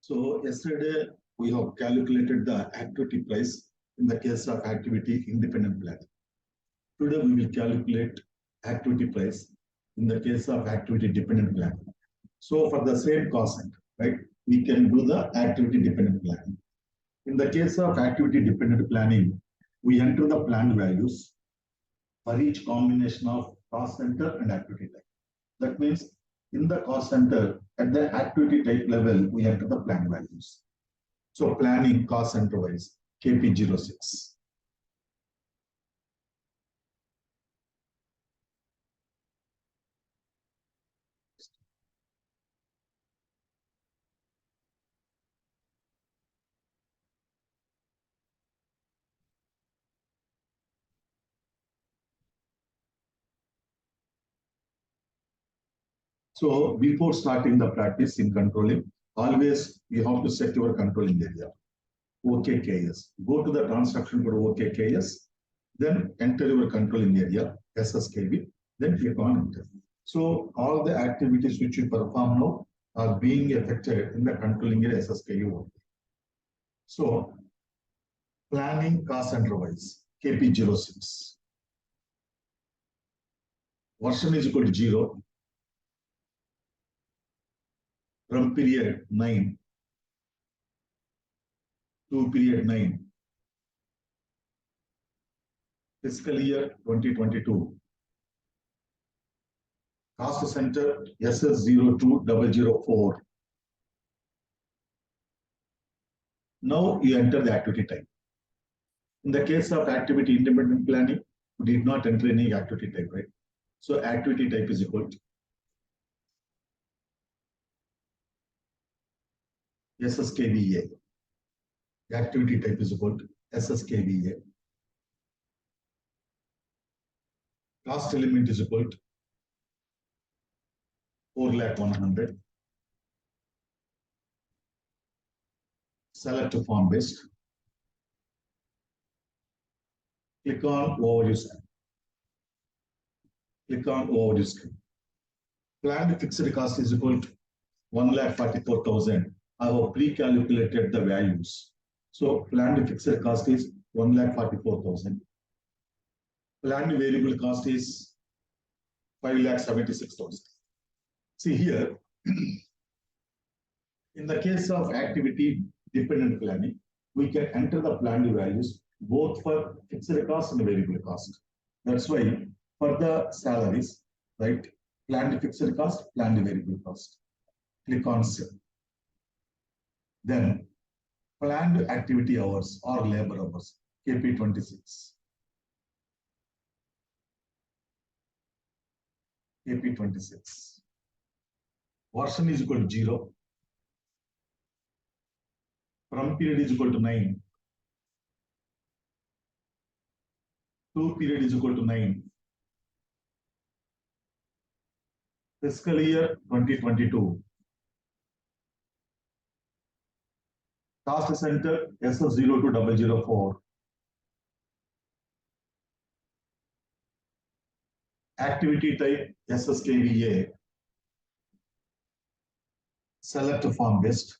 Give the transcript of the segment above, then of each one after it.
So yesterday we have calculated the activity price in the case of activity independent plan. Today we will calculate activity price in the case of activity dependent plan. So for the same cost center, right, we can do the activity dependent planning. In the case of activity dependent planning, we enter the planned values for each combination of cost center and activity type. That means in the cost center, at the activity type level, we enter the planned values. So planning cost center wise, KP06. So before starting the practice in controlling, always you have to set your controlling area. OKKS. Go to the transaction code OKKS, then enter your controlling area, SSKB, then click on enter. So all the activities which you perform now are being affected in the controlling area SSKB only. So planning cost center wise, KP06. Version is equal to 0 from period 9 to period 9. Fiscal year 2022. Cost center SS02004. Now you enter the activity type. In the case of activity independent planning, you did not enter any activity type, right? So activity type is equal to SSKVA. The activity type is equal to SSKVA. Cost element is equal to 4,100,000. Select form based. Click on overview screen. Click on overview screen. Planned fixed cost is equal to 1,44,000. I have pre-calculated the values. So planned fixed cost is 1,44,000. Planned variable cost is 5,76,000. See here, in the case of activity dependent planning, we can enter the planned values both for fixed cost and variable cost. That's why for the salaries, right, planned fixed cost, planned variable cost. Click on Save. Then planned activity hours or labor hours, KP26. KP26. Version is equal to 0. From period is equal to 9. To period is equal to 9. Fiscal year 2022. Cost center SS02004. Activity type SSKVA. Select form based.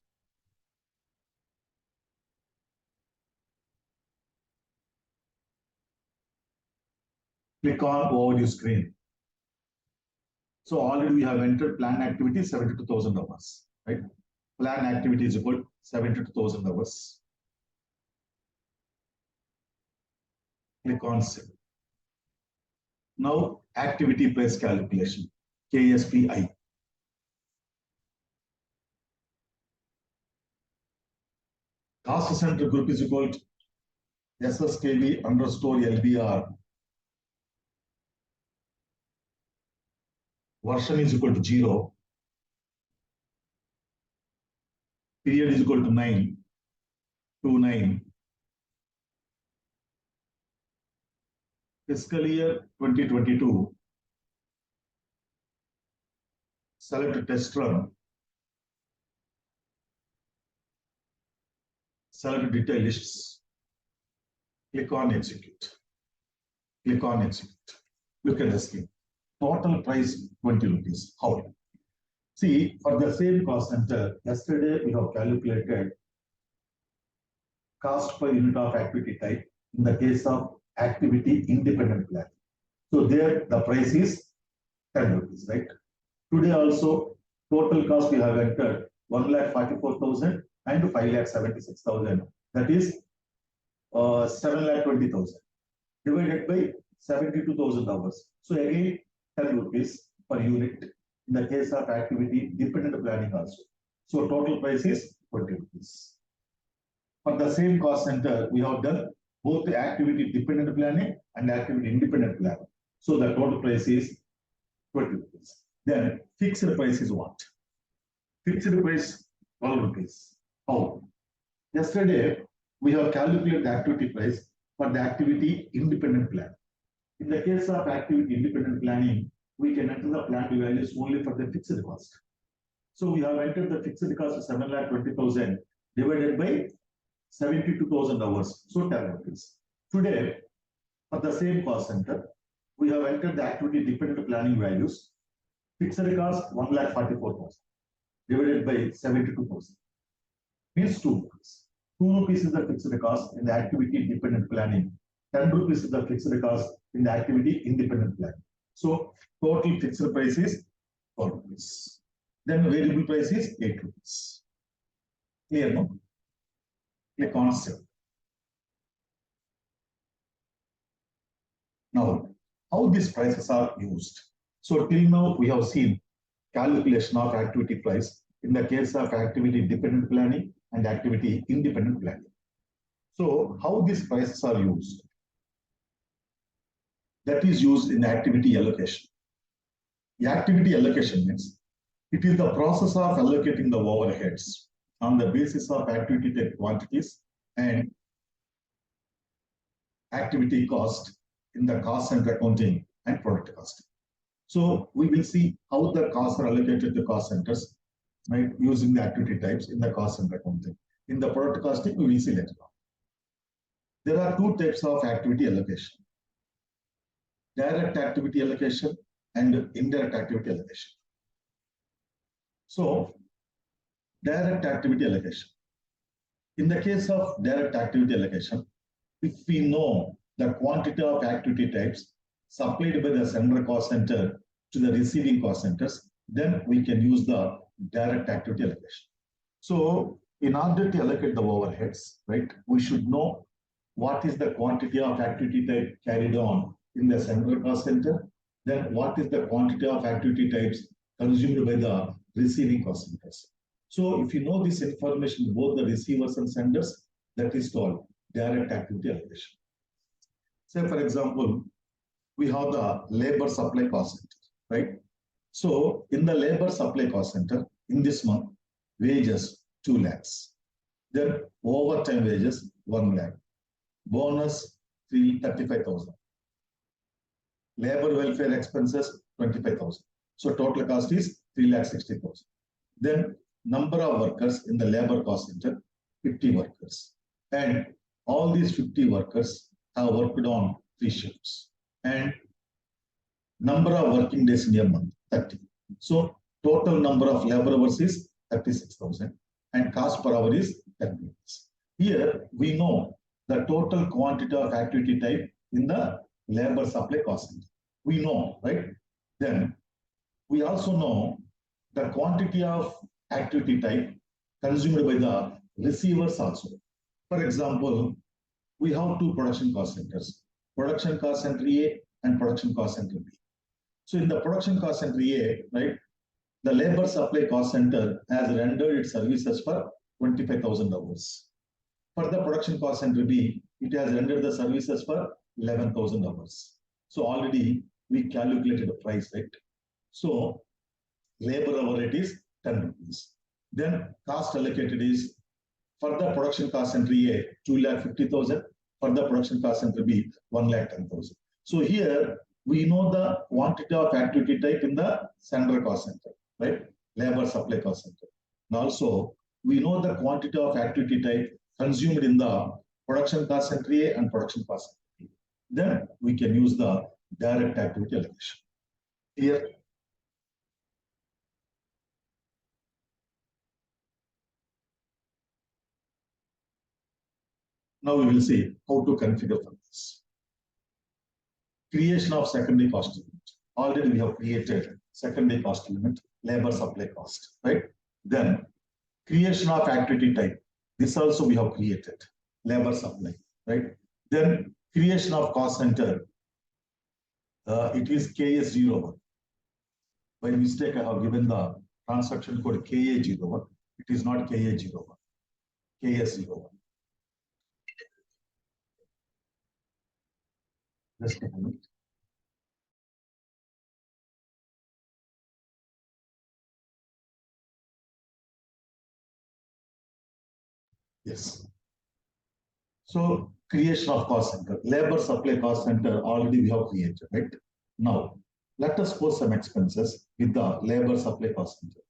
Click on overview screen. So already we have entered plan activity 72,000 hours, right? Plan activity is equal to 72,000 hours. Click on Save. Now activity price calculation, KSPI. Cost center group is equal to SSKV underscore LBR. Version is equal to 0. Period is equal to 9 to 9. Fiscal year 2022. Select test run. Select detail lists. Click on execute. Click on execute. Look at the screen. Total price 20 rupees. How? See, for the same cost center, yesterday we have calculated cost per unit of activity type in the case of activity independent plan. So there the price is 10 rupees, right? Today also total cost we have entered 1,44,000 and 5,76,000. That is 7,20,000 divided by 72,000 hours. So again 10 rupees per unit in the case of activity dependent planning also. So total price is 20 rupees. For the same cost center, we have done both the activity dependent planning and activity independent planning. So the total price is 20 rupees. Then fixed price is what? Fixed price 12 rupees. How? Yesterday, we have calculated the activity price for the activity independent plan. In the case of activity independent planning, we can enter the planned values only for the fixed cost. So we have entered the fixed cost of 7,20,000 divided by 72,000 hours, so 10 rupees. Today, for the same cost center, we have entered the activity dependent planning values. Fixed cost 1,44,000 divided by 72,000 means 2 rupees. 2 rupees is the fixed cost in the activity dependent planning. 10 rupees is the fixed cost in the activity independent planning. So total fixed price is 4 rupees. Then variable price is 8 rupees. Clear, no? A concept. Now, how these prices are used? So till now we have seen calculation of activity price in the case of activity dependent planning and activity independent planning. So how these prices are used? That is used in activity allocation. The activity allocation means it is the process of allocating the overheads on the basis of activity type quantities and activity cost in the cost center accounting and product costing. So we will see how the costs are allocated to cost centers, right, using the activity types in the cost center accounting. In the product costing, we will see later on. There are two types of activity allocation: direct activity allocation and indirect activity allocation. So, direct activity allocation. In the case of direct activity allocation, if we know the quantity of activity types supplied by the sender cost center to the receiving cost centers, then we can use the direct activity allocation. So, in order to allocate the overheads, right, we should know what is the quantity of activity type carried on in the sender cost center, then what is the quantity of activity types consumed by the receiving cost centers. So if you know this information, both the receivers and senders, that is called direct activity allocation. Say for example, we have the labor supply cost center, right? So in the labor supply cost center, in this month, wages 2 lakhs, then overtime wages 1 lakh, bonus 35,000, labor welfare expenses 25,000. So total cost is 3,60,000. Then number of workers in the labor cost center 50 workers, and all these 50 workers have worked on 3 shifts, and number of working days in a month 30. So total number of labor hours is 36,000 and cost per hour is 10 minutes. Here we know the total quantity of activity type in the labor supply cost center. We know, right? Then we also know the quantity of activity type consumed by the receivers also. For example, we have 2 production cost centers, production cost center A and production cost center B. So in the production cost center A, right, the labor supply cost center has rendered its services for 25,000 hours. For the production cost center B, it has rendered the services for 11,000 hours. So already we calculated the price, right? So labor hour rate is 10 rupees. Then cost allocated is for the production cost center A 2,50,000, for the production cost center B 1,10,000. So here we know the quantity of activity type in the sender cost center, right? Labor supply cost center. And also we know the quantity of activity type consumed in the production cost center A and production cost center B. Then we can use the direct activity allocation. Here Now we will see how to configure for this. Creation of secondary cost element. Already we have created secondary cost element, labor supply cost, right? Then creation of activity type. This also we have created, labor supply, right? Then creation of cost center. It is KS01. By mistake, I have given the transaction code KA01. It is not KA01, KS01. Just a moment. Yes. So creation of cost center, labor supply cost center already we have created, right? Now, let us post some expenses with the labor supply cost center.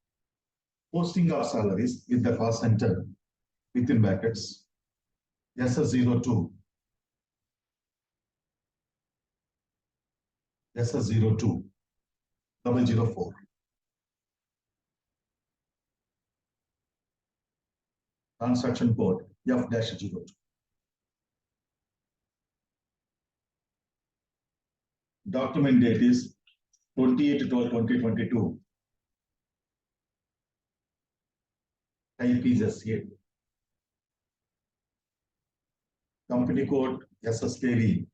Posting of salaries with the cost center within brackets, SS02, SS02, 004. Transaction code F-02. Document date is 28/12/2022. Type is SCA. Company code SSKV.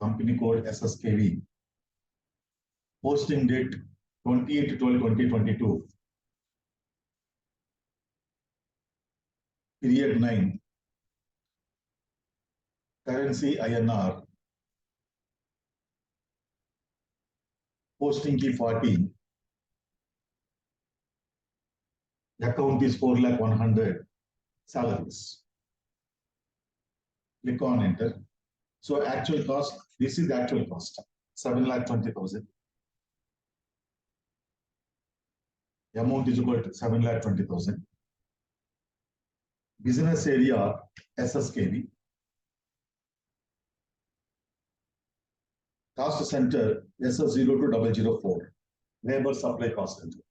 Company code SSKV. Posting date 28/12/2022. Period 9. Currency INR. Posting key 40. Account is 4,100,000. Salaries. Click on enter. So actual cost, this is the actual cost, 7,20,000. The amount is equal to 7,20,000. Business area SSKV. Cost center SS02004. Labor supply cost center.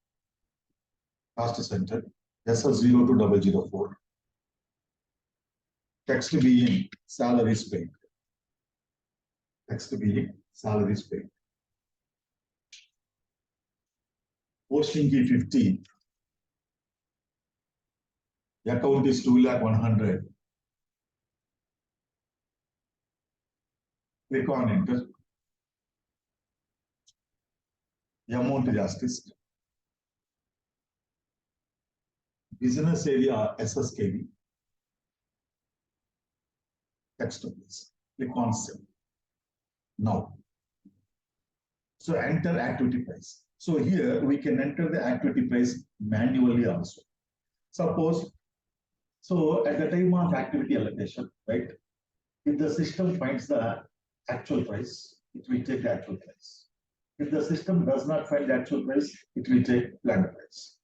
Cost center SS02004. Text being salaries paid. Text being salaries paid. Posting key 50. Account is 2,100,000. Click on enter. The amount is asked. Business area SSKV. Text please. Click on save. Now. So enter activity price. So here we can enter the activity price manually also. Suppose, so at the time of activity allocation, right? If the system finds the actual price, it will take the actual price. If the system does not find the actual price, it will take planned price.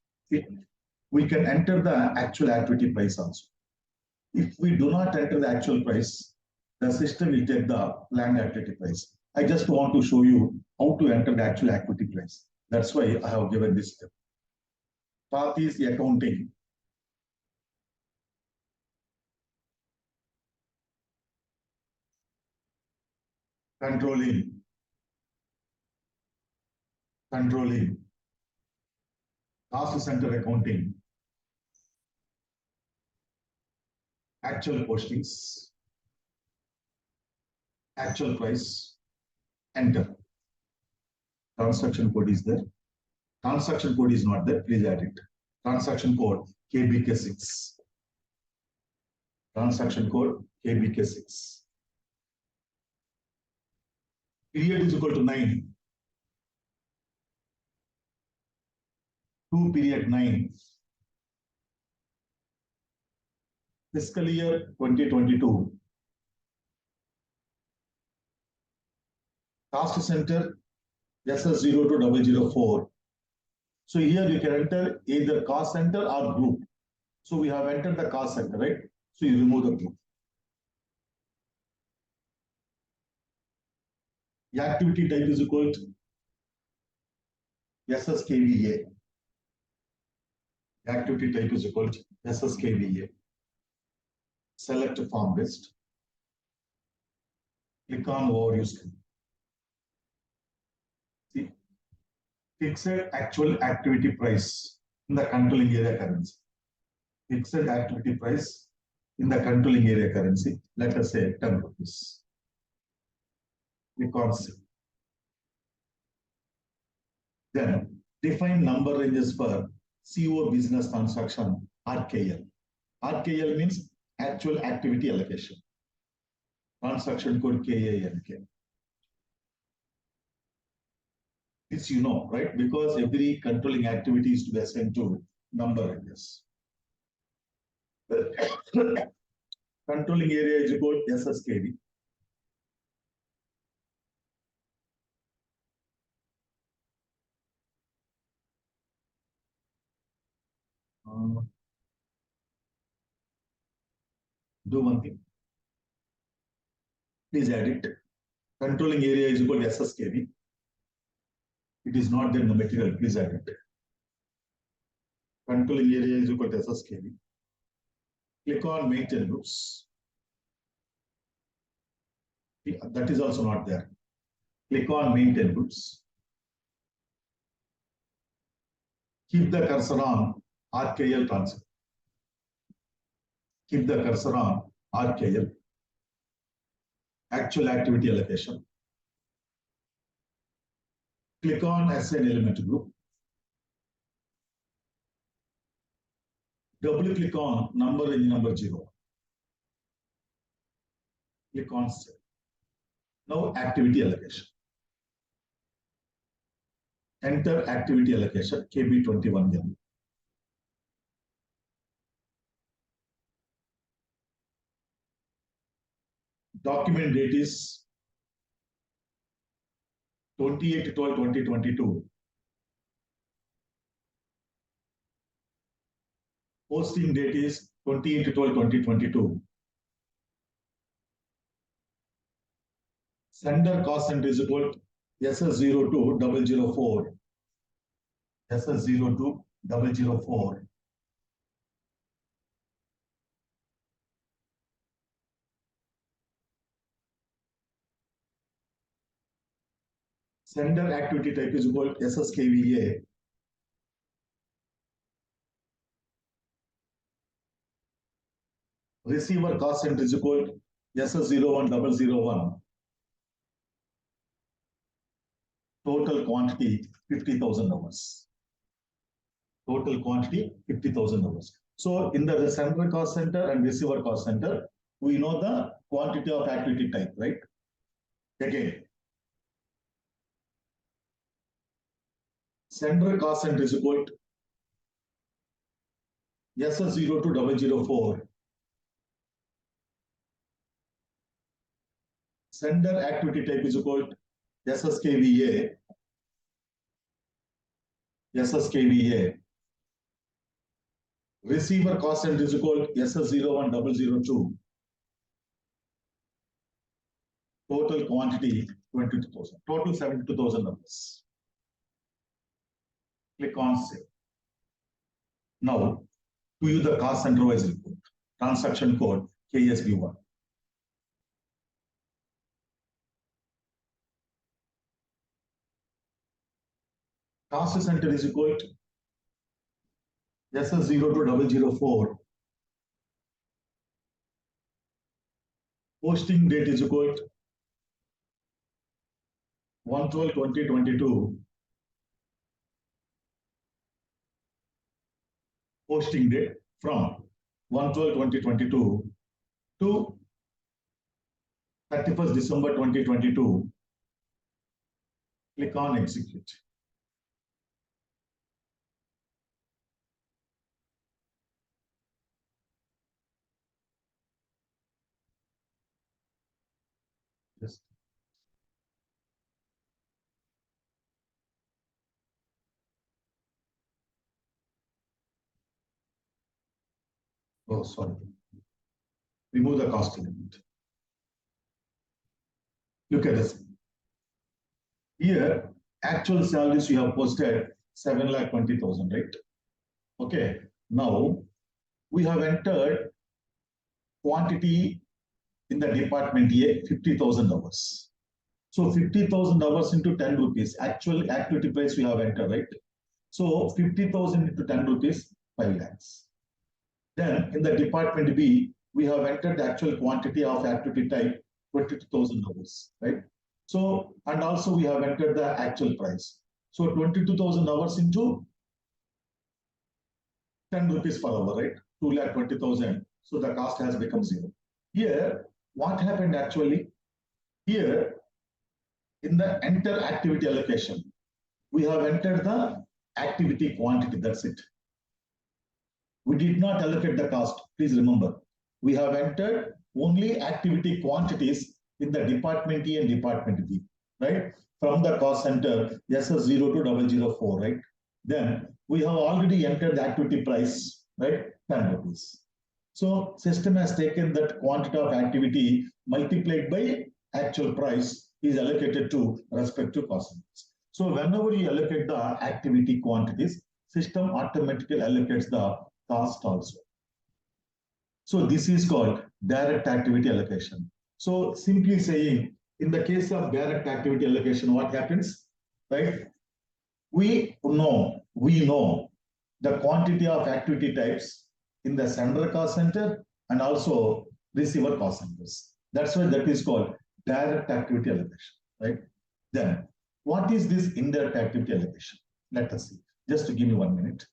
We can enter the actual activity price also. If we do not enter the actual price, the system will take the planned activity price. I just want to show you how to enter the actual activity price. That's why I have given this step. Path is the accounting. Controlling. Controlling. Cost center accounting. Actual postings. Actual price. Enter. Transaction code is there. Transaction code is not there. Please add it. Transaction code KBK6. Transaction code KBK6. Period is equal to 9. 2 period 9. Fiscal year 2022. Cost center SS02004. So here you can enter either cost center or group. So we have entered the cost center, right? So you remove the group. The activity type is equal to SSKVA. Activity type is equal to SSKVA. select form list, click on overview screen. See, fixed actual activity price in the controlling area currency. Fixed activity price in the controlling area currency, let us say 10 rupees. Click on save. Then define number ranges for CO business transaction RKL. RKL means actual activity allocation. Transaction code KANK. This you know, right? Because every controlling activity is to be assigned to number ranges. Controlling area is equal to SSKV. Do one thing. Please add it. Controlling area is equal to SSKV. It is not there in the material. Please add it. Controlling area is equal to SSKV. Click on maintain groups. That is also not there. Click on maintain groups. Keep the cursor on RKL transfer. Keep the cursor on RKL. Actual activity allocation. Click on assign element group. Double click on number in number 0. Click on save. Now activity allocation. Enter activity allocation KB21M. Document date is 28/12/2022. Posting date is 28/12/2022. Sender cost center is equal to SS02004. SS02004. Sender activity type is equal to SSKVA. Receiver cost center is equal to SS01001. Total quantity 50,000 hours. Total quantity 50,000 hours. So in the sender cost center and receiver cost center, we know the quantity of activity type, right? Again, sender cost center is equal to SS02004. Sender activity type is equal to SSKVA. SSKVA. Receiver cost center is equal to SS01002. Total quantity 22,000. Total 72,000 numbers. Click on save. Now, to use the cost center wise report, transaction code KSB1. Cost center is equal to SS02004. Posting date is equal to 1/12/2022. Posting date from 1/12/2022 to 31st December 2022. Click on execute. Yes. Oh, sorry. Remove the cost element. Look at this. Here, actual salaries we have posted 7,20,000, right? Okay. Now we have entered quantity in the department A, 50,000 hours. So 50,000 hours into 10 rupees, actual activity price we have entered, right? So 50,000 into 10 rupees, 5 lakhs. Then in the department B, we have entered the actual quantity of activity type, 22,000 hours, right? So, and also we have entered the actual price. So 22,000 hours into 10 rupees per hour, right? 2,20,000. So the cost has become zero. Here, what happened actually? Here, in the enter activity allocation, we have entered the activity quantity, that's it. We did not allocate the cost, please remember. We have entered only activity quantities in the department E and department B, right? From the cost center, SS0 to 004, right? Then we have already entered the activity price, right? 10 rupees. So system has taken that quantity of activity multiplied by actual price is allocated to respective cost centers. So whenever you allocate the activity quantities, system automatically allocates the cost also. So this is called direct activity allocation. So simply saying, in the case of direct activity allocation, what happens, right? We know the quantity of activity types in the sender cost center and also receiver cost centers. That's why that is called direct activity allocation, right? Then what is this indirect activity allocation? Let us see. Just to give me 1 minute.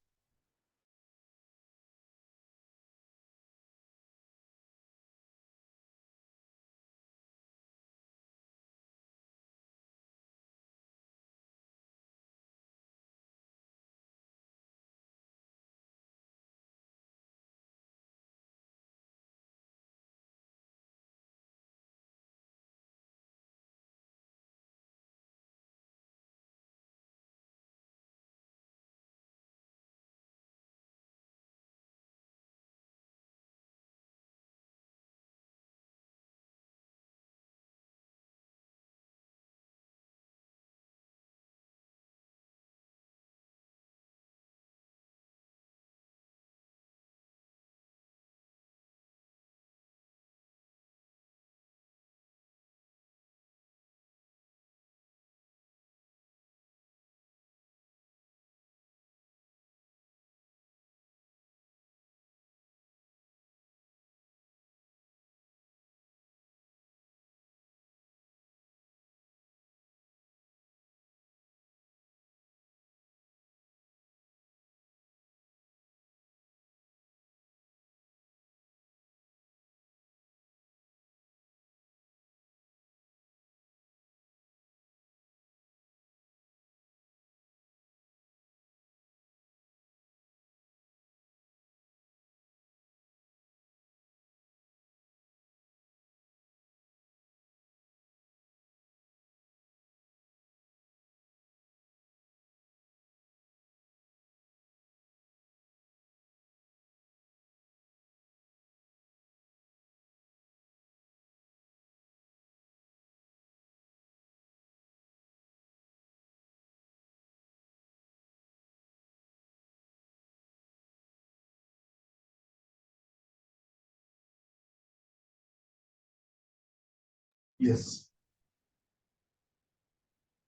Yes.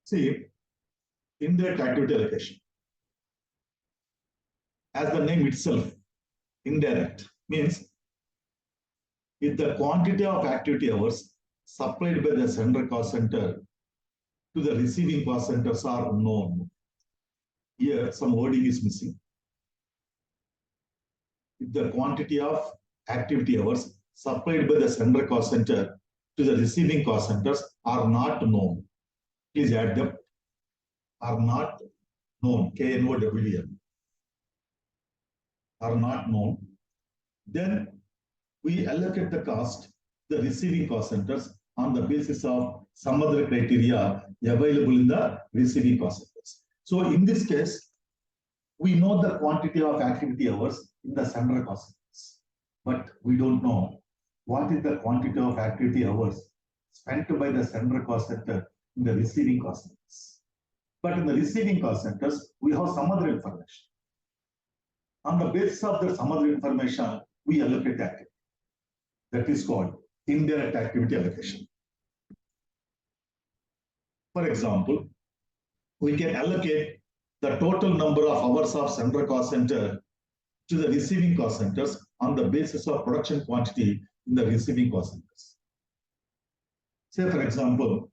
See, indirect activity allocation. As the name itself, indirect means if the quantity of activity hours supplied by the sender cost center to the receiving cost centers are known. Here, some wording is missing. If the quantity of activity hours supplied by the sender cost center to the receiving cost centers are not known. Please add them. Are not known. KNOWN. Are not known. Then we allocate the cost to the receiving cost centers on the basis of some other criteria available in the receiving cost centers. So in this case, we know the quantity of activity hours in the sender cost centers, but we don't know what is the quantity of activity hours spent by the sender cost center in the receiving cost centers. But in the receiving cost centers, we have some other information. On the basis of the some other information, we allocate activity. That is called indirect activity allocation. For example, we can allocate the total number of hours of central cost center to the receiving cost centers on the basis of production quantity in the receiving cost centers. Say, for example,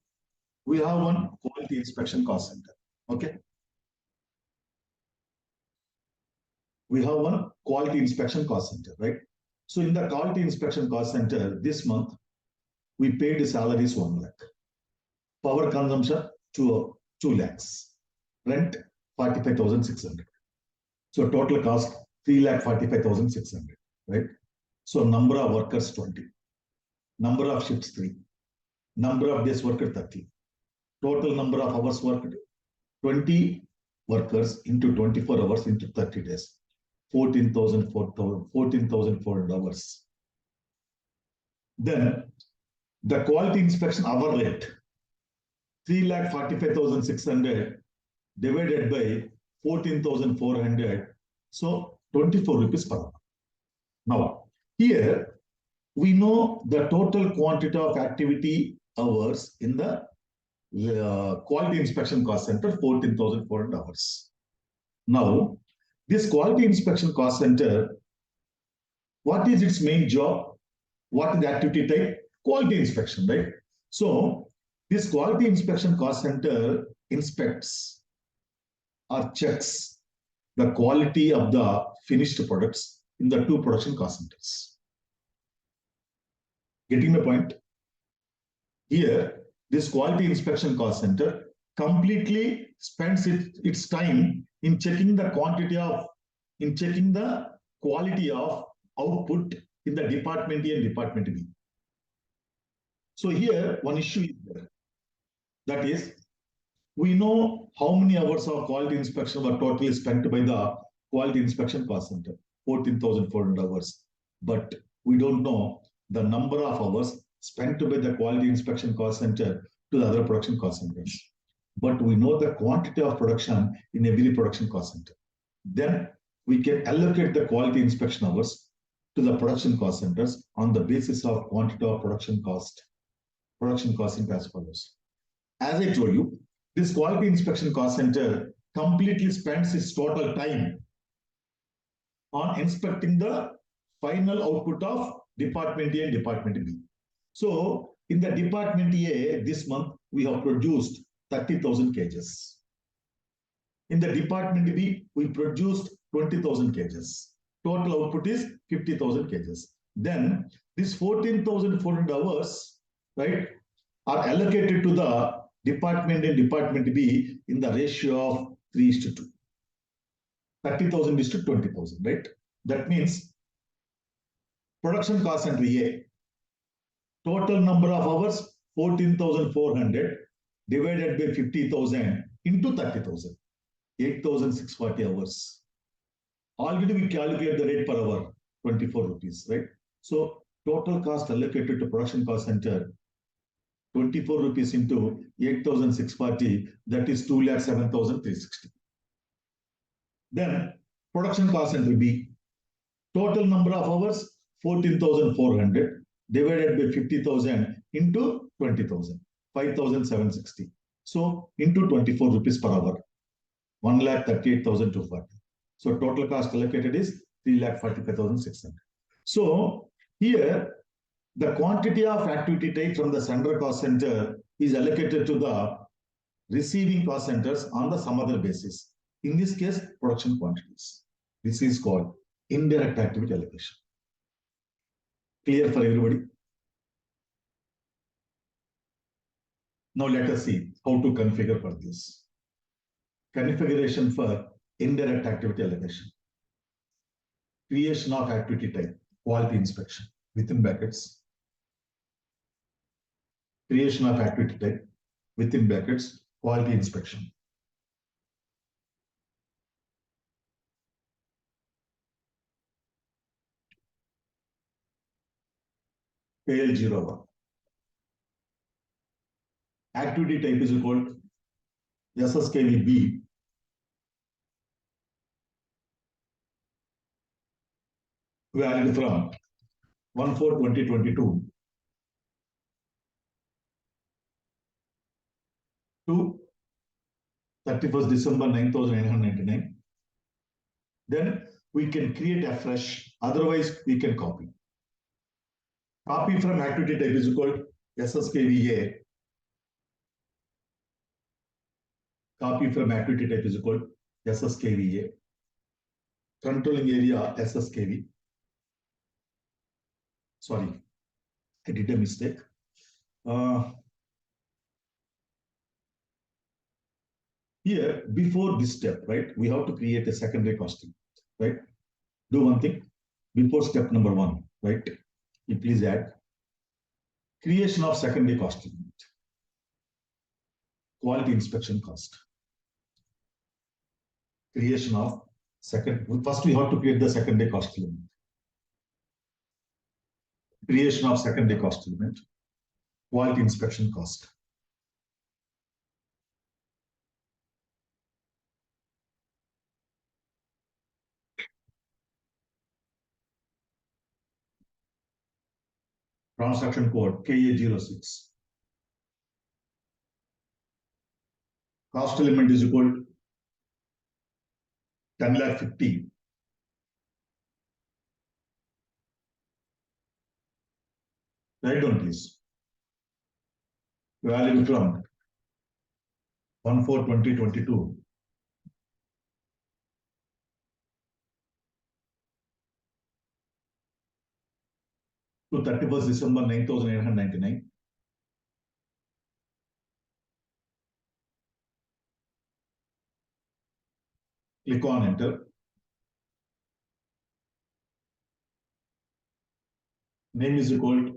we have one quality inspection cost center. Okay. We have one quality inspection cost center, right? So in the quality inspection cost center, this month, we paid the salaries 1 lakh. Power consumption, 2 lakhs. Rent, 45,600. So total cost, 3,45,600, right? So number of workers, 20. Number of shifts, 3. Number of days worked, 30. Total number of hours worked, 20 workers into 24 hours into 30 days. 14,400 hours. Then the quality inspection hour rate, 3,45,600 divided by 14,400. So 24 rupees per hour. Now, here we know the total quantity of activity hours in the quality inspection cost center, 14,400 hours. Now, this quality inspection cost center, what is its main job? What is the activity type? Quality inspection, right? So this quality inspection cost center inspects or checks the quality of the finished products in the 2 production cost centers. Getting the point? Here, this quality inspection cost center completely spends its time in checking the quality of output in the department A and department B. So here, one issue is there. That is, we know how many hours of quality inspection were totally spent by the quality inspection cost center, 14,400 hours. But we don't know the number of hours spent by the quality inspection cost center to the other production cost centers. But we know the quantity of production in every production cost center. Then we can allocate the quality inspection hours to the production cost centers on the basis of quantity of production costing as follows. As I told you, this quality inspection cost center completely spends its total time on inspecting the final output of department A and department B. So in the department A, this month, we have produced 30,000 kgs. In the department B, we produced 20,000 kgs. Total output is 50,000 kgs. Then this 14,400 hours, right, are allocated to the department A and department B in the ratio of 3:2. 30,000 is to 20,000, right? That means production cost center A, total number of hours, 14,400 divided by 50,000 into 30,000, 8,640 hours. Already we calculate the rate per hour, 24 rupees, right? So total cost allocated to production cost center, 24 rupees into 8,640, that is 2,07,360. Then production cost center B, total number of hours, 14,400 divided by 50,000 into 20,000, 5,760. So into 24 rupees per hour, 1,38,240. So total cost allocated is 3,45,600. So here, the quantity of activity type from the central cost center is allocated to the receiving cost centers on the some other basis. In this case, production quantities. This is called indirect activity allocation. Clear for everybody? Now let us see how to configure for this. Configuration for indirect activity allocation. Creation of activity type, quality inspection, within brackets. Creation of activity type, within brackets, quality inspection. KL01. Activity type is called SSKVB. Valid from 1/4/2022 to 31st December 9,999. Then we can create a fresh, otherwise we can copy. Copy from activity type is called SSKVA. Copy from activity type is called SSKVA. Controlling area SSKV. Sorry, I did a mistake. Here, before this step, right, we have to create a secondary costing, right? Do one thing before step number 1, right? You please add creation of secondary costing, quality inspection cost. Creation of first we have to create the secondary cost element. Creation of secondary cost element, quality inspection cost. Transaction code KA06. Cost element is equal to 10,50,000. Write down please. Value from 1/4/2022 to 31st December 9,999. Click on enter. Name is equal to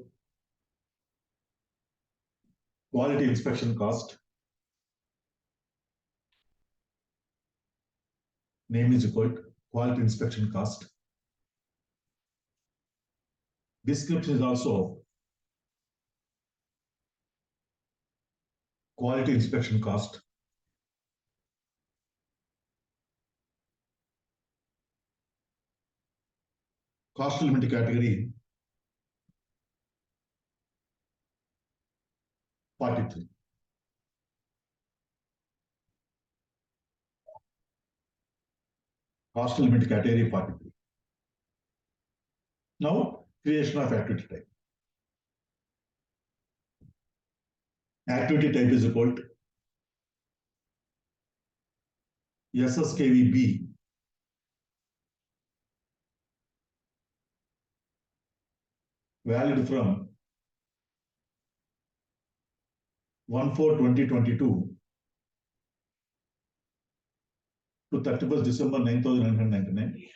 quality inspection cost. Name is equal to quality inspection cost. Description is also quality inspection cost. Cost element category 43. Cost element category 43. Now, creation of activity type. Activity type is equal to SSKVB valid from 1/4/2022 to 31st December 9,999.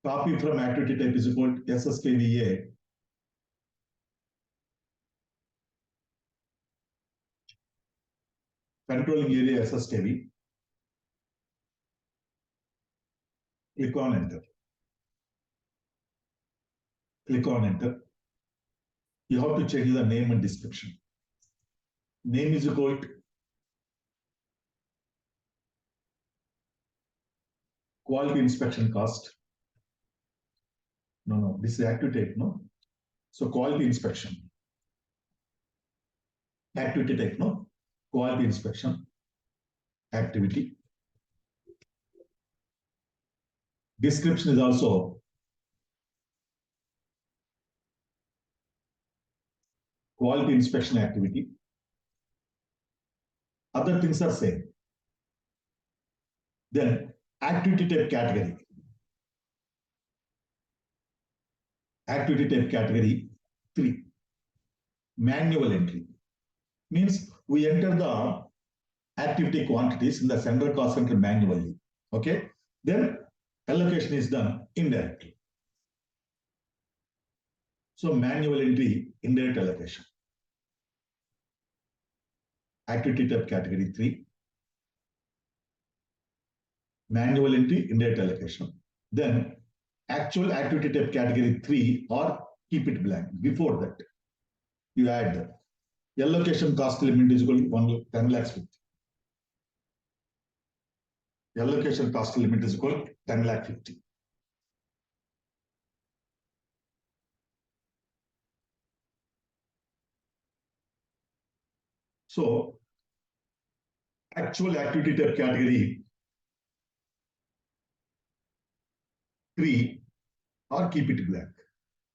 Copy from activity type is equal to SSKVA controlling area SSKV. Click on enter. Click on enter. You have to change the name and description. Name is equal to quality inspection cost. No, this is activity type, no? So quality inspection. Activity type, no? Quality inspection. Activity. Description is also quality inspection activity. Other things are same. Then activity type category. Activity type category 3. Manual entry. Means we enter the activity quantities in the central cost center manually. Okay. Then allocation is done indirectly. So manual entry, indirect allocation. Activity type category 3. Manual entry, indirect allocation. Then actual activity type category 3 or keep it blank. Before that, you add the allocation cost element is equal to 10,50,000. The allocation cost element is equal to 10,50,000. So actual activity type category 3 or keep it blank.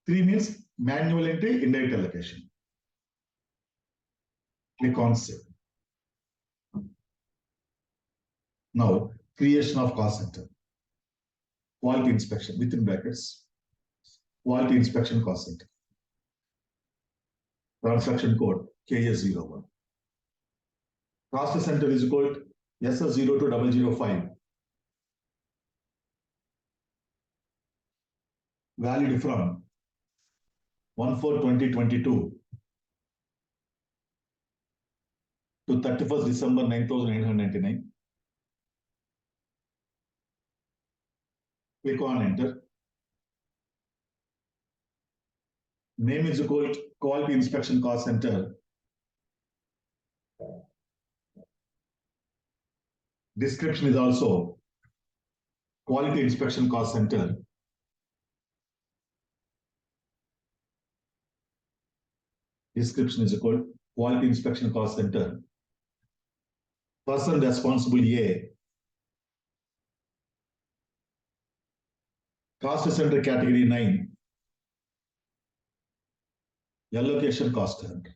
3 means manual entry, indirect allocation. Click on save. Now, creation of cost center. Quality inspection within brackets. Quality inspection cost center. Transaction code KS01. Cost center is equal to SS02005. Valid from 1/4/2022 to 31st December 9,999. Click on enter. Name is equal to quality inspection cost center. Description is also quality inspection cost center. Description is equal to quality inspection cost center. Person responsible A. Cost center category 9. Allocation cost center.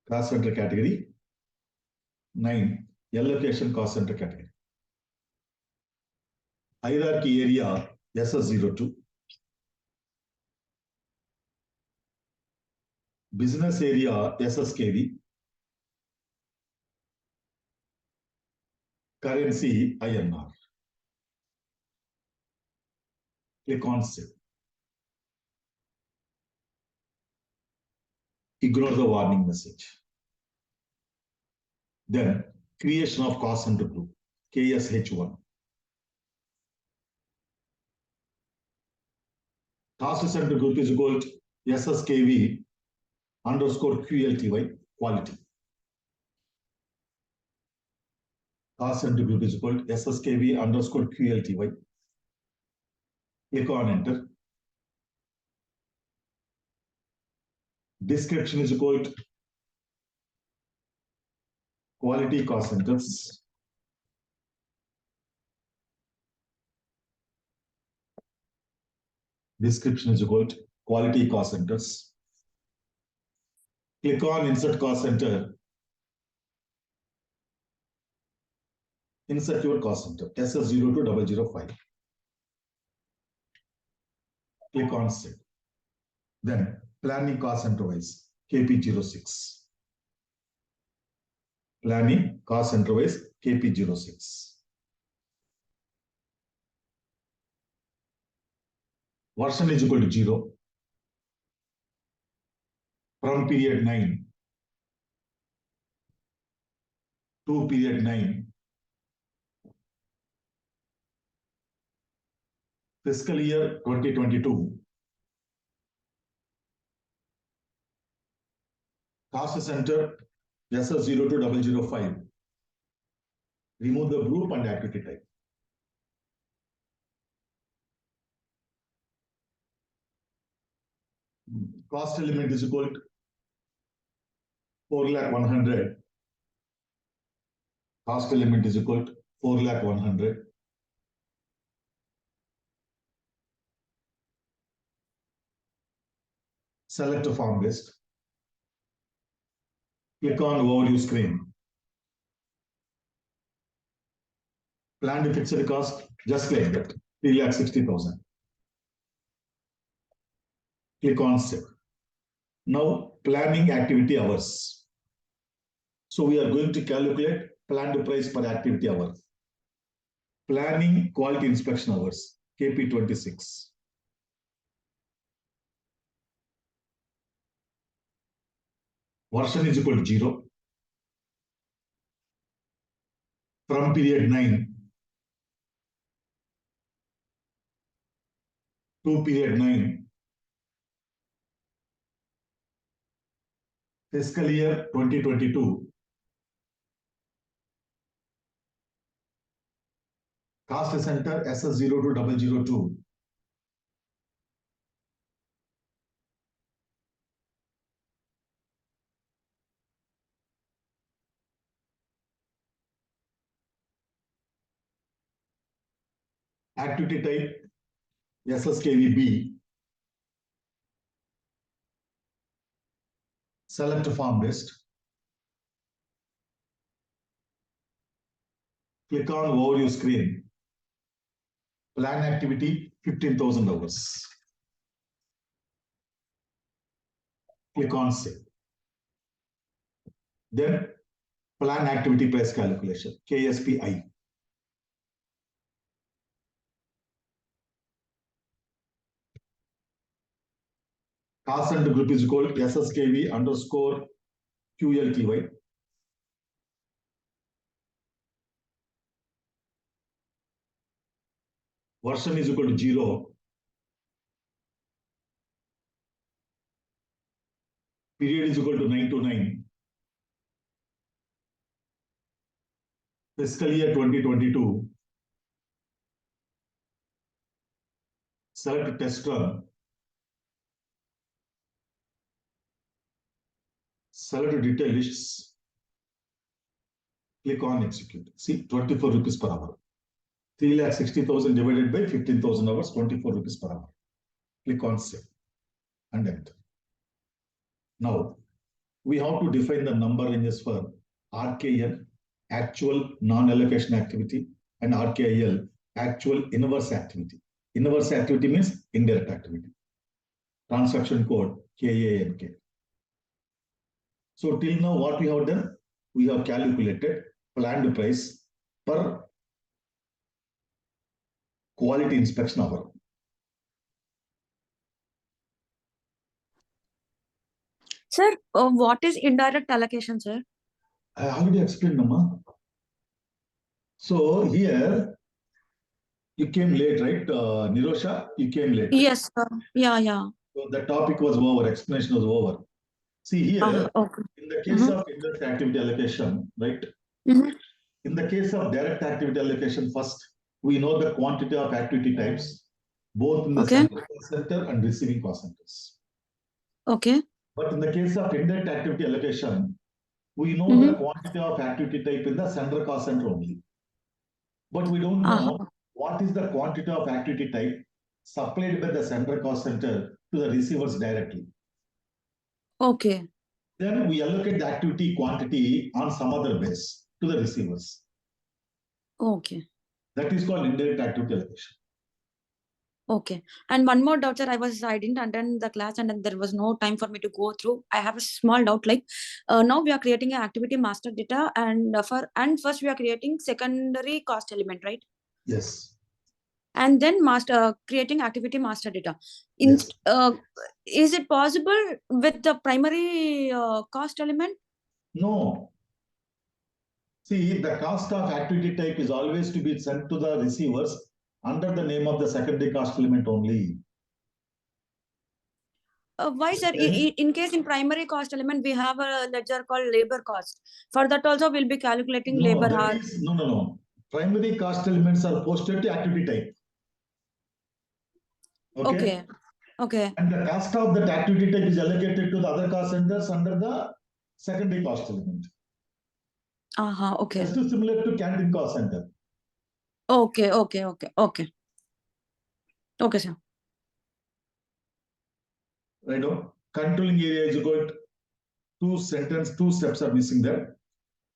Cost center category 9. Allocation cost center category. Hierarchy area SS02. Business area SSKV. Currency INR. Click on save. Ignore the warning message. Then creation of cost center group KSH1. Cost center group is equal to SSKV underscore QLTY quality. Cost center group is equal to SSKV underscore QLTY. Click on enter. Description is equal to quality cost centers. Description is equal to quality cost centers. Click on insert cost center. Insert your cost center SS02005. Click on save. Then planning cost center wise KP06. Planning cost center wise KP06. Version is equal to 0. From period 9 to period 9. Fiscal year 2022. Cost center SS02005. Remove the group and activity type. Cost element is equal to 4,100,000. Cost element is equal to 4,100,000. Select a form list. Click on overview screen. Planned fixed cost just like that, 3,60,000. Click on save. Now planning activity hours. So we are going to calculate planned price per activity hour. Planning quality inspection hours, KP26. Version is equal to 0. From period 9 to period 9. Fiscal year 2022. Cost center SS02002. Activity type SSKVB. Select form based. Click on overview screen. Plan activity 15,000 hours. Click on save. Then plan activity price calculation, KSPI. Cost and group is equal to SSKV underscore QLTY. Version is equal to 0. Period is equal to 929. Fiscal year 2022. Select test run. Select detail lists. Click on execute. See, 24 rupees per hour. 3,60,000 divided by 15,000 hours, 24 rupees per hour. Click on save and enter. Now, we have to define the number ranges for RKN, actual non-allocation activity, and RKIL, actual inverse activity. Inverse activity means indirect activity. Transaction code KANK. So till now, what we have done? We have calculated planned price per quality inspection hour. Sir, what is indirect allocation, sir? I already explained, Nama. So here, you came late, right? Nirosha, you came late. Yes, sir. Yeah. So the topic was over, explanation was over. See here, Okay. in the case of indirect activity allocation, right? In the case of direct activity allocation, first, we know the quantity of activity types, both in the central cost center and receiving cost centers. Okay. But in the case of indirect activity allocation, we know the quantity of activity type in the central cost center only. But we don't know what is the quantity of activity type supplied by the central cost center to the receivers directly. Okay. Then we allocate the activity quantity on some other base to the receivers. Okay. That is called indirect activity allocation. Okay. And one more doubt, sir. I didn't attend the class and there was no time for me to go through. I have a small doubt. Like now we are creating an activity master data and first we are creating secondary cost element, right? Yes. And then creating activity master data. Yes. Is it possible with the primary cost element? No. See, the cost of activity type is always to be sent to the receivers under the name of the secondary cost element only. Why, sir? In case in primary cost element, we have a ledger called labor cost. For that also, we'll be calculating labor hour. No. Primary cost elements are posted to activity type. Okay. And the cost of that activity type is allocated to the other cost centers under the secondary cost element. Okay. Just similar to canteen cost center. Okay, sir. Right now, controlling area is got two steps are missing there.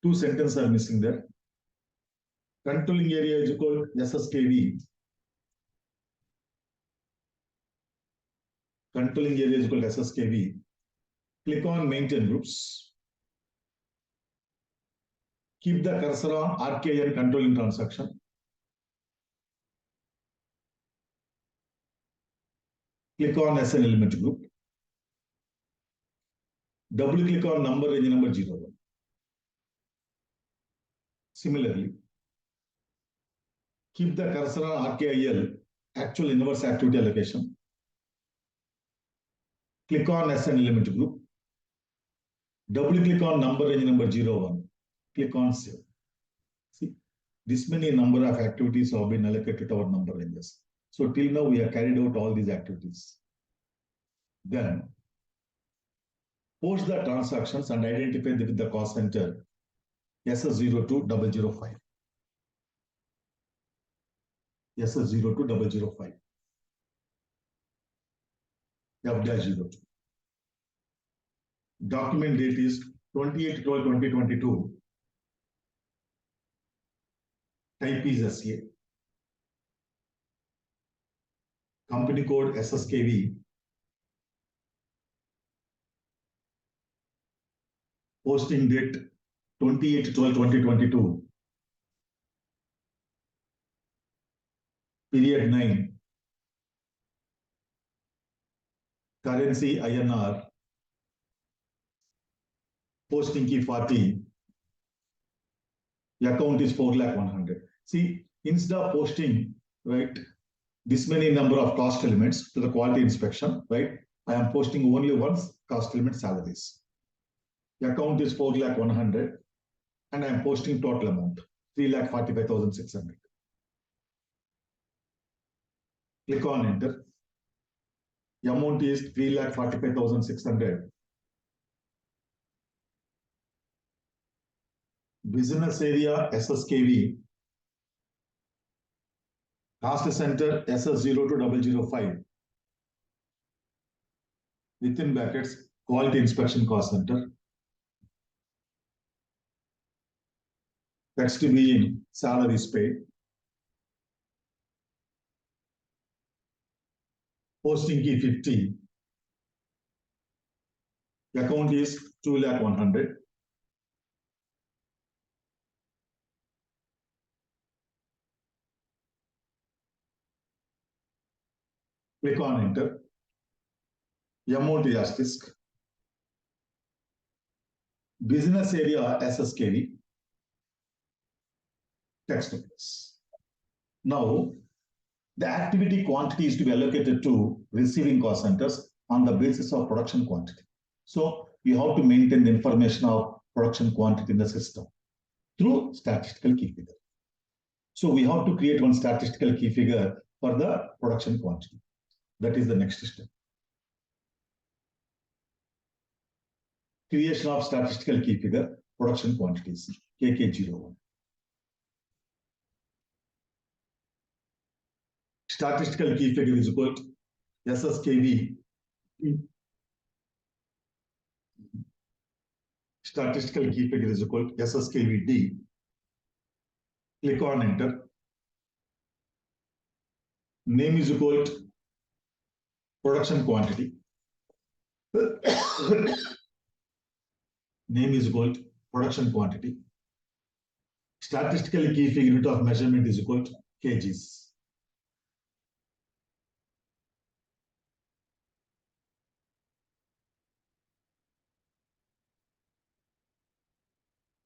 Two sentences are missing there. Controlling area is called SSKV. Controlling area is called SSKV. Click on maintain groups. Keep the cursor on RKN controlling transaction. Click on SN element group. Double click on number range number 01. Similarly, keep the cursor on RKIL, actual inverse activity allocation. Click on SN element group. Double click on number range number 01. Click on save. See, this many number of activities have been allocated to our number ranges. So till now we have carried out all these activities. Then post the transactions and identify with the cost center SS02005. SS02 005. F-02. Document date is 28/12/2022. Type is SA. Company code SSKV. Posting date 28/12/2022. Period 9. Currency INR. Posting key 40. Account is 4,100,000. See, instead of posting, right, this many number of cost elements to the quality inspection, right, I am posting only once cost element salaries. Account is 4,100,000 and I am posting total amount 3,45,600. Click on enter. The amount is 3,45,600. Business area SSKV. Cost center SS02 005. Within brackets, quality inspection cost center. Text to be in salaries paid. Posting key 50. Account is 2,100,000. Click on enter. Amount is asterisk. Business area SSKV. Text box. Now, the activity quantity is to be allocated to receiving cost centers on the basis of production quantity. So you have to maintain the information of production quantity in the system through statistical key figure. So we have to create one statistical key figure for the production quantity. That is the next step. Creation of statistical key figure, production quantities, KK01. Statistical key figure is equal to SSKV. Statistical key figure is equal to SSKVD. Click on enter. Name is equal to production quantity. Name is equal to production quantity. Statistical key figure unit of measurement is equal to kgs.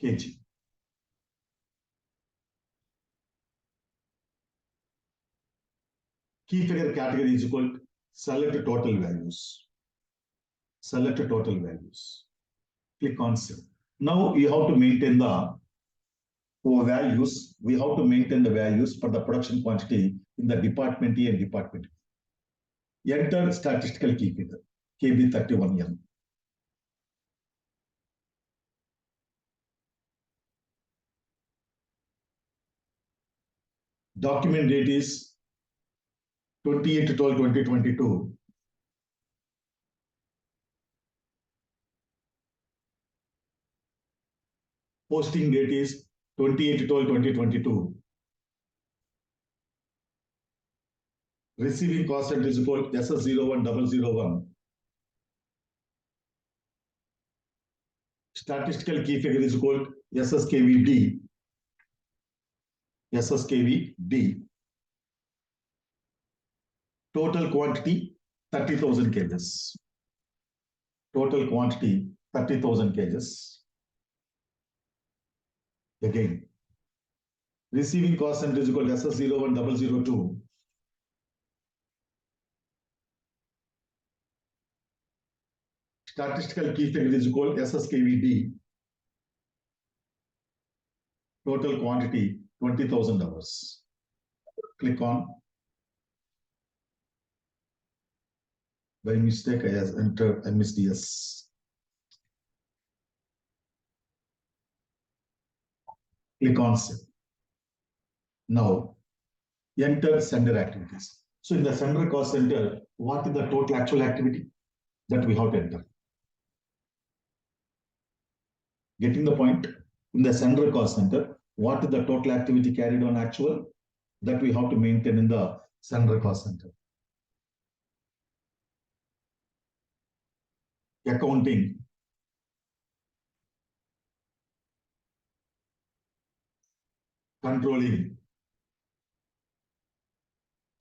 Kg. Key figure category is equal to select total values. Select total values. Click on save. Now you have to maintain the values. We have to maintain the values for the production quantity in the department A and department B. Enter statistical key figure KB31M. Document date is 28/12/2022. Posting date is 28/12/2022. Receiving cost center is equal to SS01 001. Statistical key figure is equal to SSKVD. SSKVD. Total quantity 30,000 kgs. Total quantity 30,000 kgs. Again, receiving cost center is equal to SS01 002. Statistical key figure is equal to SSKVD. Total quantity 20,000 hours. Click on. By mistake, I have entered MSDS. Click on save. Now, enter sender activities. So in the sender cost center, what is the total actual activity that we have to enter? Getting the point? In the sender cost center, what is the total activity carried on actual that we have to maintain in the sender cost center? Accounting, controlling,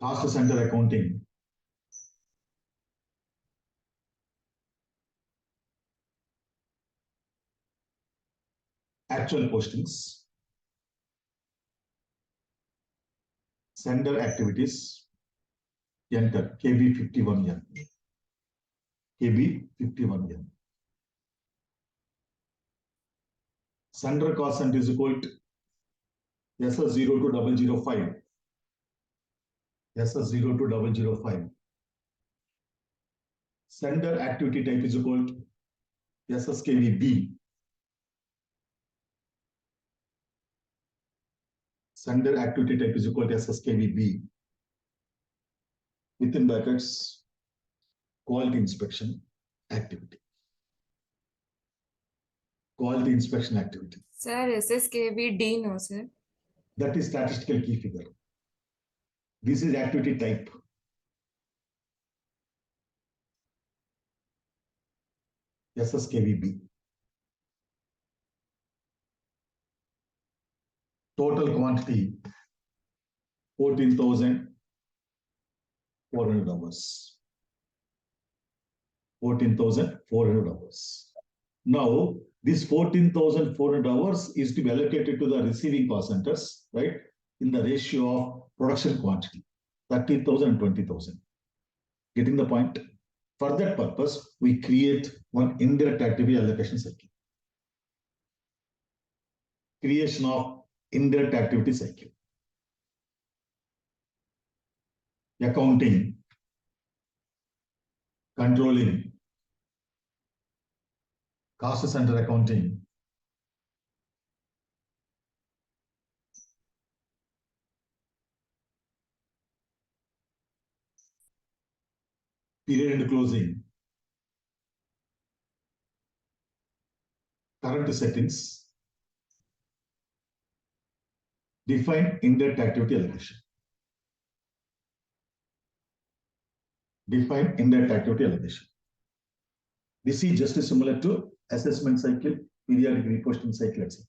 cost center accounting, actual postings, sender activities, enter KB51N. KB51N. Sender cost center is equal to SS0 to 005. SS0 to 005. Sender activity type is equal to SSKVB. Sender activity type is equal to SSKVB. Within brackets, quality inspection activity. Quality inspection activity. Sir, SSKVD no, sir. That is statistical key figure. This is activity type. SSKVB. Total quantity 14,400 hours. 14,400 hours. Now, this 14,400 hours is to be allocated to the receiving cost centers, right? In the ratio of production quantity, 30,000 and 20,000. Getting the point? For that purpose, we create one indirect activity allocation cycle. Creation of indirect activity cycle. Accounting, controlling, cost center accounting, period end closing, current settings, define indirect activity allocation. Define indirect activity allocation. This is just similar to assessment cycle, periodic reposting cycle, etc.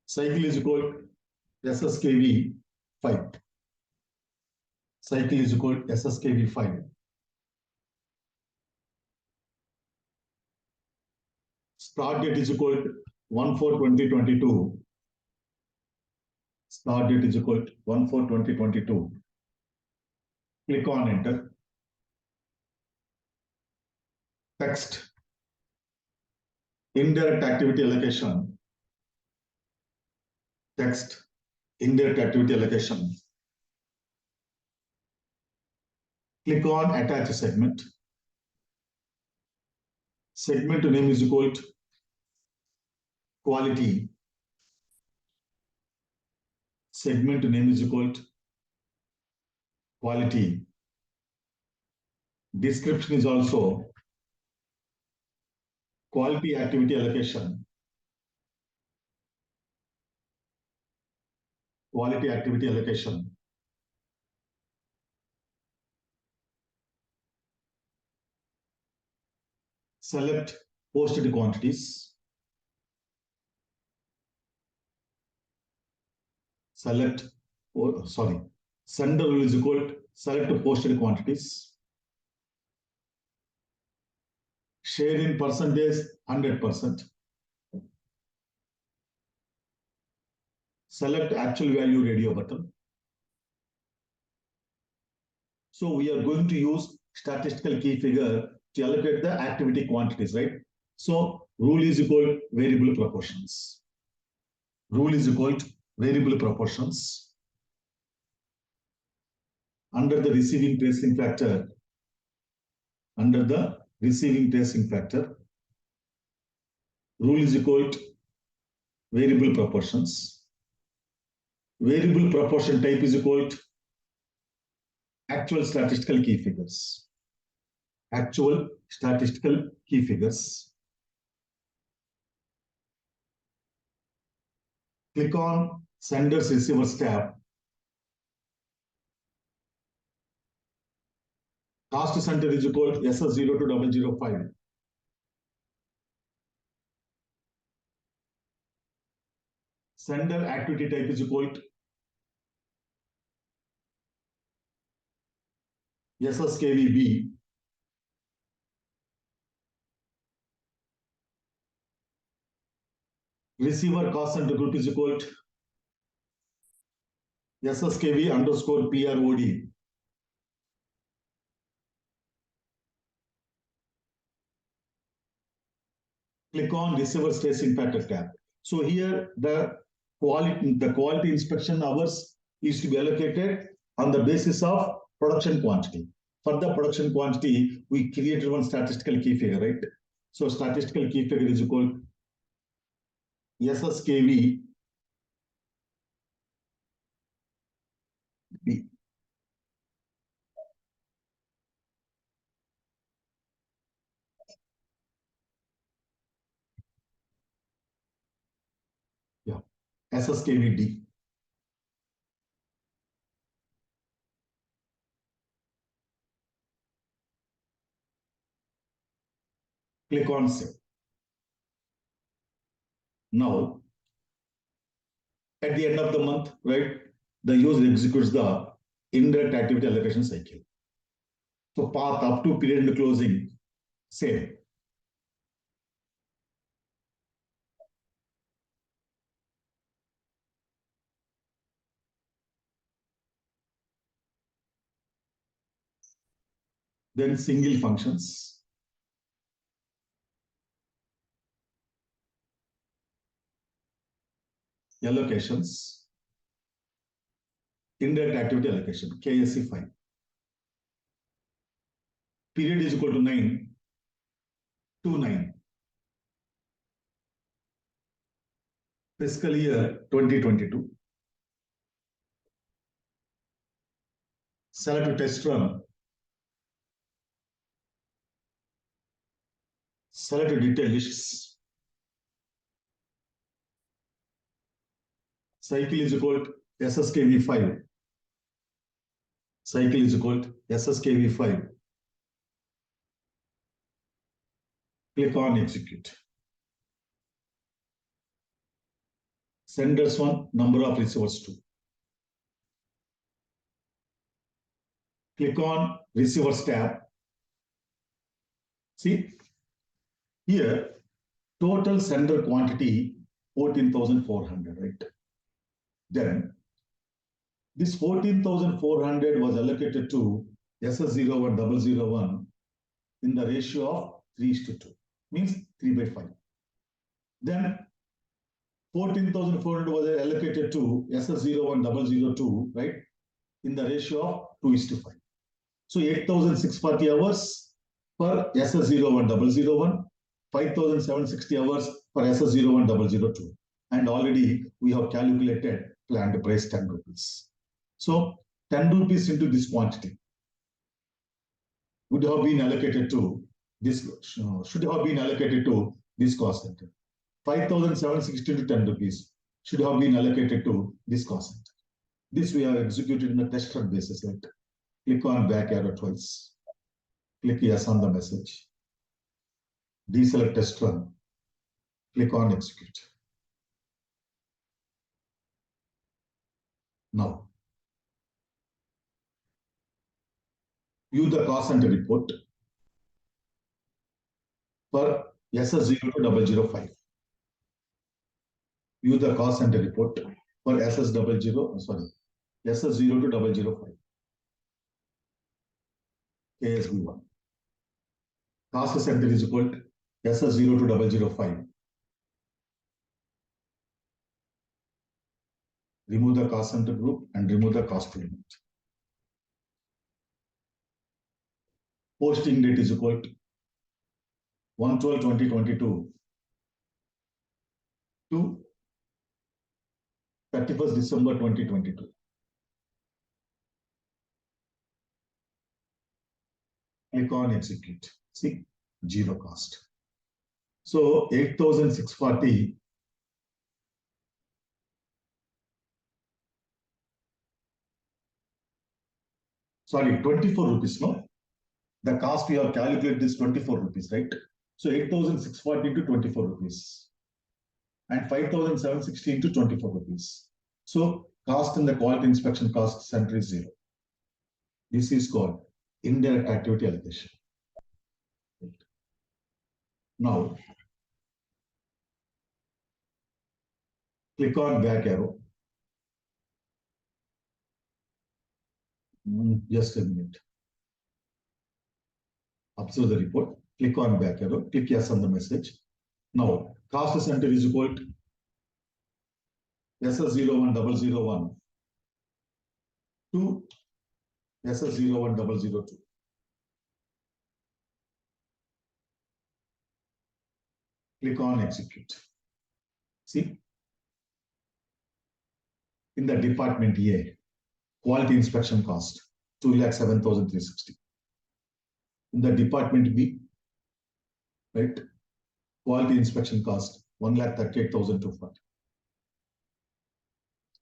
Cycle is equal to SSKV 5. Cycle is equal to SSKV 5. Start date is equal to 1/4/2022. Start date is equal to 1/4/2022. Click on enter. Text. Indirect activity allocation. Text. Indirect activity allocation. Click on attach segment. Segment name is equal to quality. Segment name is equal to quality. Description is also quality activity allocation. Quality activity allocation. Select posted quantities. Select, sender rule is equal to select posted quantities. Share in percentage 100%. Select actual value radio button. So we are going to use statistical key figure to allocate the activity quantities, right? So rule is equal to variable proportions. Rule is equal to variable proportions. Under the receiving tracing factor, rule is equal to variable proportions. Variable proportion type is equal to actual statistical key figures. Actual statistical key figures. Click on Senders Receivers tab. Cost center is equal to SS0 to 005. Sender activity type is equal to SSKVB. Receiver cost center group is equal to SSKV underscore PROD. Click on receiver staging pattern tab. So here the quality inspection hours is to be allocated on the basis of production quantity. For the production quantity, we created one statistical key figure, right? So statistical key figure is equal to SSKV B. Yeah, SSKVD. Click on save. Now, at the end of the month, right, the user executes the indirect activity allocation cycle. So path up to period end closing, same. Then single functions. Allocations. Indirect activity allocation, KSC 5. Period is equal to 9 to 9. Fiscal year 2022. Select test run. Select detail lists. Cycle is equal to SSKV5. Cycle is equal to SSKV5. Click on execute. Senders 1, number of receivers 2. Click on receivers tab. See, here, total sender quantity 14,400, right? Then, this 14,400 was allocated to SS01 001 in the ratio of 3:2, means 3/5. Then 14,400 was allocated to SS01 002, right, in the ratio of 2:5. So 8,640 hours for SS01 001, 5,760 hours for SS01 002. And already we have calculated planned price 10 rupees. So 10 rupees into this quantity would have been allocated to this, should have been allocated to this cost center. 5,760 to 10 rupees should have been allocated to this cost center. This we have executed in a test run basis, right? Click on back arrow twice. Click yes on the message. Deselect test run. Click on execute. Now, view the cost center report for SS0 to 005. View the cost center report for SS0 to 005. KSB1. Cost center is equal to SS0 to 005. Remove the cost center group and remove the cost element. Posting date is equal to 1/12/2022 to 31st December 2022. Click on execute. See, zero cost. So 8,640. Sorry, 24 rupees, no? The cost we have calculated is 24 rupees, right? So 8,640 to 24 rupees. And 5,716 to 24 rupees. So cost in the quality inspection cost center is zero. This is called indirect activity allocation. Now, click on back arrow. Just a minute. Observe the report. Click on back arrow. Click yes on the message. Now, cost center is equal to SS01001 to SS01002. Click on execute. See, in the department A, quality inspection cost 2,07,360. In the department B, right, quality inspection cost 1,38,240.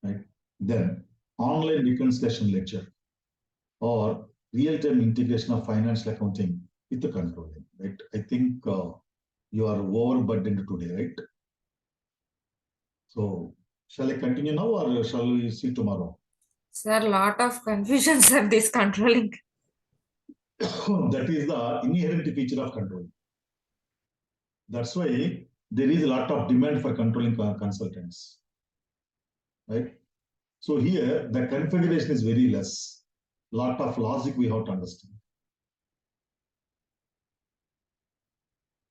Right. Then online reconciliation ledger or real-time integration of financial accounting with the controlling. Right. I think you are overburdened today, right? So shall I continue now or shall we see tomorrow? Sir, lot of confusion, sir, this controlling. That is the inherent feature of controlling. That's why there is a lot of demand for controlling consultants. Right? So here the configuration is very less. Lot of logic we have to understand.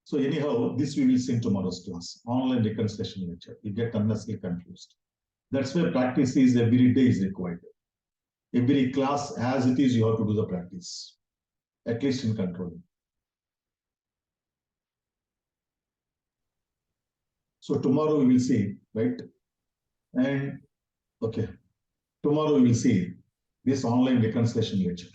So anyhow, this we will see in tomorrow's class. Online reconciliation lecture. You get unnecessarily confused. That's why practice is every day is required. Every class as it is, you have to do the practice. At least in controlling. So tomorrow we will see, right? And okay, tomorrow we will see this online reconciliation lecture.